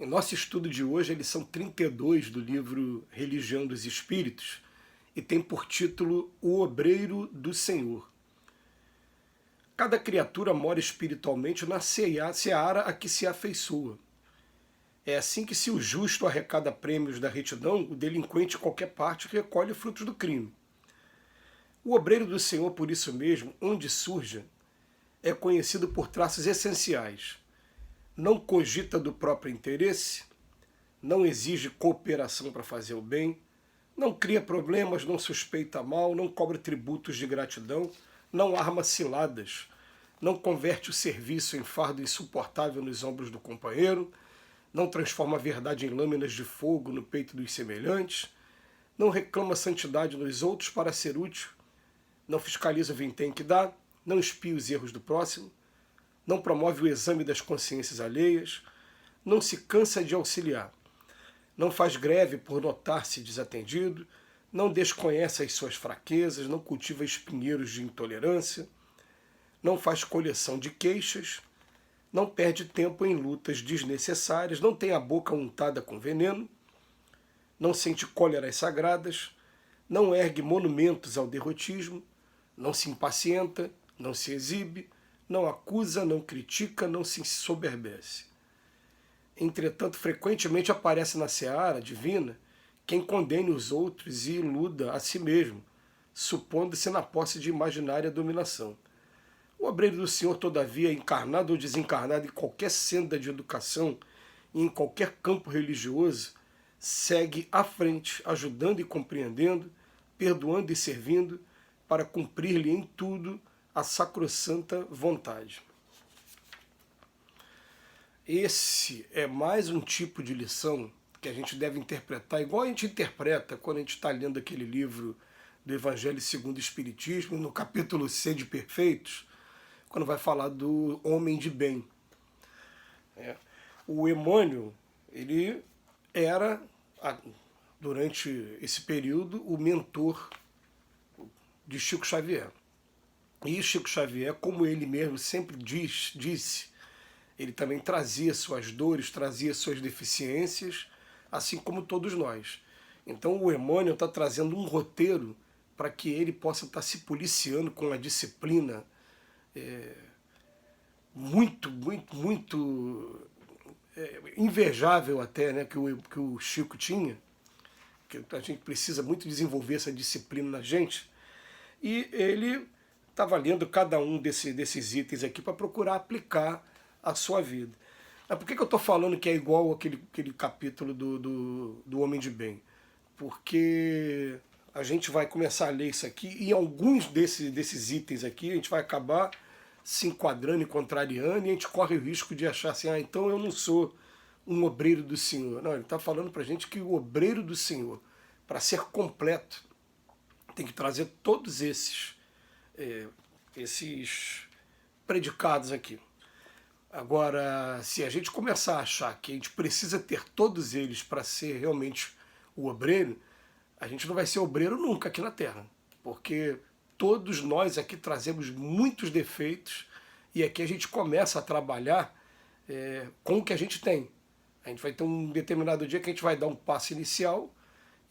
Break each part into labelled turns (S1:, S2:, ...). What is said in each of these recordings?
S1: O nosso estudo de hoje, eles são 32 do livro Religião dos Espíritos e tem por título O Obreiro do Senhor. Cada criatura mora espiritualmente na seara a que se afeiçoa. É assim que, se o justo arrecada prêmios da retidão, o delinquente em qualquer parte recolhe frutos do crime. O obreiro do Senhor, por isso mesmo, onde surja, é conhecido por traços essenciais. Não cogita do próprio interesse, não exige cooperação para fazer o bem, não cria problemas, não suspeita mal, não cobra tributos de gratidão, não arma ciladas, não converte o serviço em fardo insuportável nos ombros do companheiro, não transforma a verdade em lâminas de fogo no peito dos semelhantes, não reclama santidade nos outros para ser útil, não fiscaliza o vintém que dá, não espia os erros do próximo, não promove o exame das consciências alheias, não se cansa de auxiliar, não faz greve por notar-se desatendido, não desconhece as suas fraquezas, não cultiva espinheiros de intolerância, não faz coleção de queixas, não perde tempo em lutas desnecessárias, não tem a boca untada com veneno, não sente cóleras sagradas, não ergue monumentos ao derrotismo, não se impacienta, não se exibe, não acusa, não critica, não se ensoberbece. Entretanto, frequentemente aparece na seara divina quem condene os outros e iluda a si mesmo, supondo-se na posse de imaginária dominação. O obreiro do Senhor, todavia, encarnado ou desencarnado em qualquer senda de educação e em qualquer campo religioso, segue à frente, ajudando e compreendendo, perdoando e servindo, para cumprir-lhe em tudo a sacrossanta vontade. Esse é mais um tipo de lição que a gente deve interpretar, igual a gente interpreta quando a gente está lendo aquele livro do Evangelho segundo o Espiritismo, no capítulo C de Perfeitos, quando vai falar do homem de bem. O Emmanuel, ele era, durante esse período, o mentor de Chico Xavier. E Chico Xavier, como ele mesmo sempre disse, ele também trazia suas dores, trazia suas deficiências, assim como todos nós. Então o Emmanuel está trazendo um roteiro para que ele possa estar se policiando com a disciplina muito invejável até, né, que o Chico tinha, que a gente precisa muito desenvolver essa disciplina na gente, e ele estava lendo cada um desses itens aqui para procurar aplicar a sua vida. Mas por que eu estou falando que é igual aquele capítulo do Homem de Bem? Porque a gente vai começar a ler isso aqui e alguns desses itens aqui a gente vai acabar se enquadrando e contrariando, e a gente corre o risco de achar assim, então eu não sou um obreiro do Senhor. Não, ele está falando para a gente que o obreiro do Senhor, para ser completo, tem que trazer todos esses predicados aqui. Agora, se a gente começar a achar que a gente precisa ter todos eles para ser realmente o obreiro, a gente não vai ser obreiro nunca aqui na Terra, porque todos nós aqui trazemos muitos defeitos e aqui a gente começa a trabalhar com o que a gente tem. A gente vai ter um determinado dia que a gente vai dar um passo inicial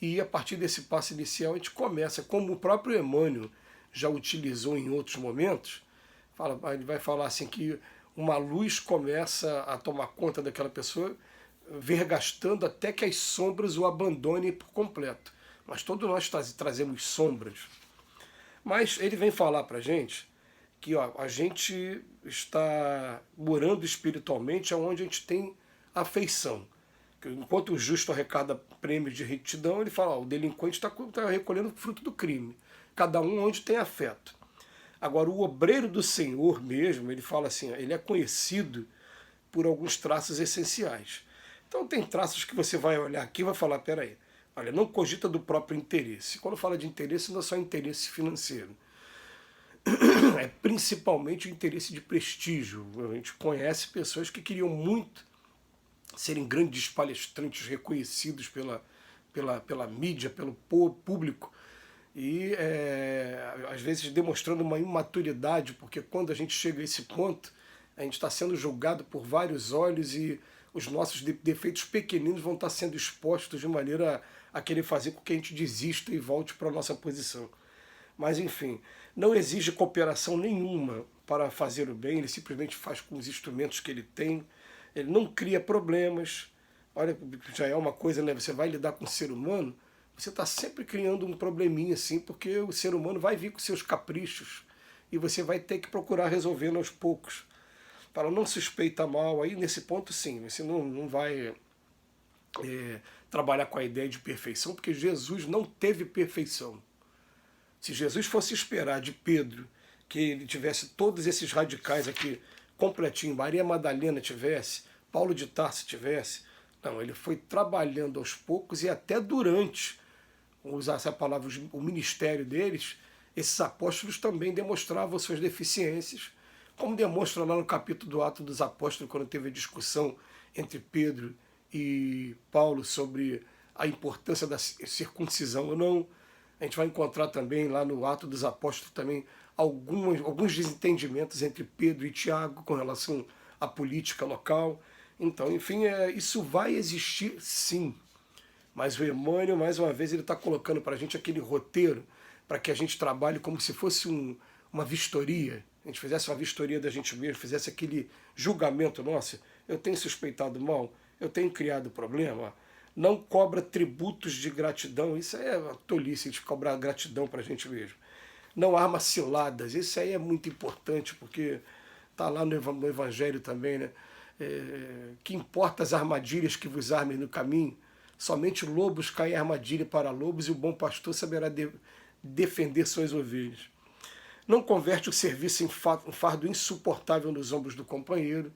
S1: e a partir desse passo inicial a gente começa, como o próprio Emmanuel já utilizou em outros momentos, ele vai falar assim que uma luz começa a tomar conta daquela pessoa, vergastando até que as sombras o abandonem por completo. Mas todos nós trazemos sombras. Mas ele vem falar para a gente que a gente está morando espiritualmente onde a gente tem afeição. Enquanto o justo arrecada prêmios de retidão, ele fala, o delinquente está recolhendo fruto do crime. Cada um onde tem afeto. Agora, o obreiro do Senhor mesmo, ele fala assim, ele é conhecido por alguns traços essenciais. Então tem traços que você vai olhar aqui e vai falar, peraí, olha, não cogita do próprio interesse. Quando fala de interesse, não é só interesse financeiro. É principalmente o interesse de prestígio. A gente conhece pessoas que queriam muito serem grandes palestrantes reconhecidos pela mídia, pelo público, e às vezes demonstrando uma imaturidade, porque quando a gente chega a esse ponto, a gente está sendo julgado por vários olhos e os nossos defeitos pequeninos vão estar sendo expostos de maneira a querer fazer com que a gente desista e volte para a nossa posição. Mas, enfim, não exige cooperação nenhuma para fazer o bem, ele simplesmente faz com os instrumentos que ele tem, ele não cria problemas. Olha, já é uma coisa, né? Você vai lidar com o ser humano, você está sempre criando um probleminha assim, porque o ser humano vai vir com seus caprichos e você vai ter que procurar resolvê-lo aos poucos. Para não suspeita mal, aí nesse ponto sim, você não vai trabalhar com a ideia de perfeição, porque Jesus não teve perfeição. Se Jesus fosse esperar de Pedro que ele tivesse todos esses radicais aqui completinho, Maria Madalena tivesse, Paulo de Tarso tivesse, não, ele foi trabalhando aos poucos e até durante, vou usar essa palavra, o ministério deles, esses apóstolos também demonstravam suas deficiências, como demonstra lá no capítulo do Atos dos Apóstolos, quando teve a discussão entre Pedro e Paulo sobre a importância da circuncisão ou não. A gente vai encontrar também lá no Atos dos Apóstolos também alguns desentendimentos entre Pedro e Tiago com relação à política local. Então, enfim, isso vai existir sim. Mas o Emmanuel, mais uma vez, ele está colocando para a gente aquele roteiro para que a gente trabalhe como se fosse uma vistoria. A gente fizesse uma vistoria da gente mesmo, fizesse aquele julgamento, nossa, eu tenho suspeitado mal, eu tenho criado problema, não cobra tributos de gratidão, isso aí é uma tolice de cobrar gratidão para a gente mesmo. Não arma ciladas, isso aí é muito importante, porque está lá no Evangelho também, né? Que importa as armadilhas que vos armem no caminho, somente lobos caem em armadilha para lobos e o bom pastor saberá defender suas ovelhas. Não converte o serviço em um fardo insuportável nos ombros do companheiro.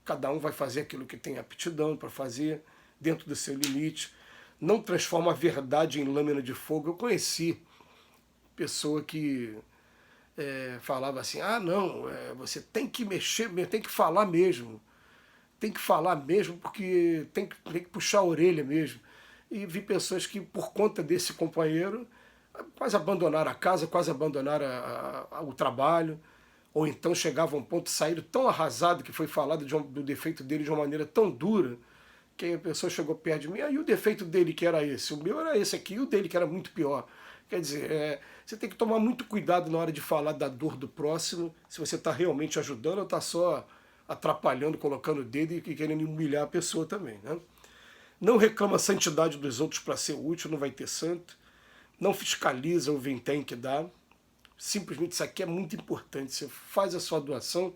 S1: Cada um vai fazer aquilo que tem aptidão para fazer, dentro do seu limite. Não transforma a verdade em lâmina de fogo. Eu conheci pessoa que falava assim, não, você tem que mexer, tem que falar mesmo. Tem que falar mesmo porque tem que puxar a orelha mesmo. E vi pessoas que, por conta desse companheiro, quase abandonaram a casa, quase abandonaram o trabalho, ou então chegavam a um ponto, saíram tão arrasado que foi falado do defeito dele de uma maneira tão dura, que a pessoa chegou perto de mim, e o defeito dele que era esse? O meu era esse aqui, e o dele que era muito pior. Quer dizer, você tem que tomar muito cuidado na hora de falar da dor do próximo, se você está realmente ajudando ou está só atrapalhando, colocando o dedo e querendo humilhar a pessoa também, né? Não reclama a santidade dos outros para ser útil, não vai ter santo. Não fiscaliza o vintém que dá. Simplesmente isso aqui é muito importante. Você faz a sua doação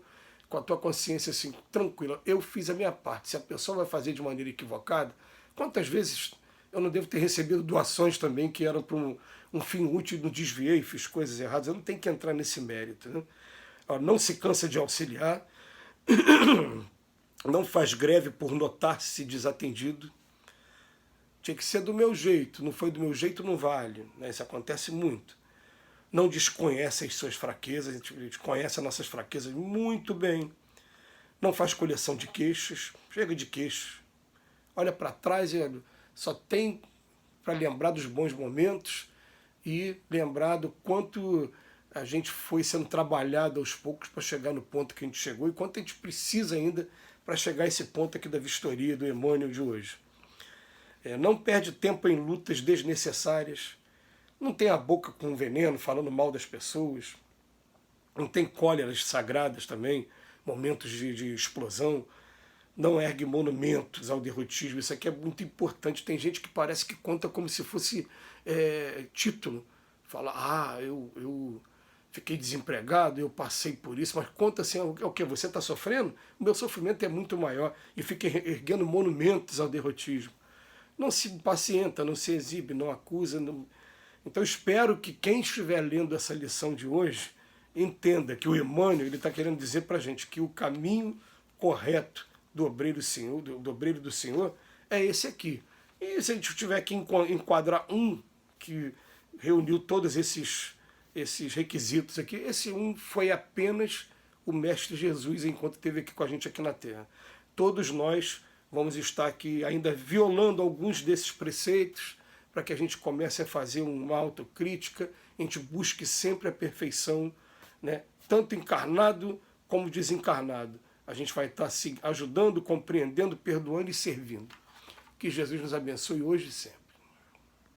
S1: com a tua consciência assim, tranquila. Eu fiz a minha parte. Se a pessoa vai fazer de maneira equivocada, quantas vezes eu não devo ter recebido doações também que eram para um fim útil e não desviei, fiz coisas erradas. Eu não tenho que entrar nesse mérito, né? Não se cansa de auxiliar. Não faz greve por notar-se desatendido. Tinha que ser do meu jeito, não foi do meu jeito, não vale, né? Isso acontece muito. Não desconhece as suas fraquezas, a gente conhece as nossas fraquezas muito bem. Não faz coleção de queixos, chega de queixos. Olha para trás e só tem para lembrar dos bons momentos e lembrar do quanto a gente foi sendo trabalhado aos poucos para chegar no ponto que a gente chegou e quanto a gente precisa ainda para chegar a esse ponto aqui da vistoria do Emmanuel de hoje. Não perde tempo em lutas desnecessárias, não tem a boca com veneno falando mal das pessoas, não tem cóleras sagradas também, momentos de explosão, não ergue monumentos ao derrotismo, isso aqui é muito importante. Tem gente que parece que conta como se fosse título, fala, eu fiquei desempregado, eu passei por isso, mas conta assim, o que? Você está sofrendo? O meu sofrimento é muito maior, e fica erguendo monumentos ao derrotismo. Não se impacienta, não se exibe, não acusa. Não... Então espero que quem estiver lendo essa lição de hoje entenda que o Emmanuel está querendo dizer para a gente que o caminho correto do obreiro do Senhor é esse aqui. E se a gente tiver que enquadrar um que reuniu todos esses requisitos aqui, esse um foi apenas o Mestre Jesus enquanto esteve aqui com a gente aqui na Terra. Todos nós vamos estar aqui ainda violando alguns desses preceitos para que a gente comece a fazer uma autocrítica, a gente busque sempre a perfeição, né? Tanto encarnado como desencarnado. a gente vai estar se ajudando, compreendendo, perdoando e servindo. Que Jesus nos abençoe hoje e sempre.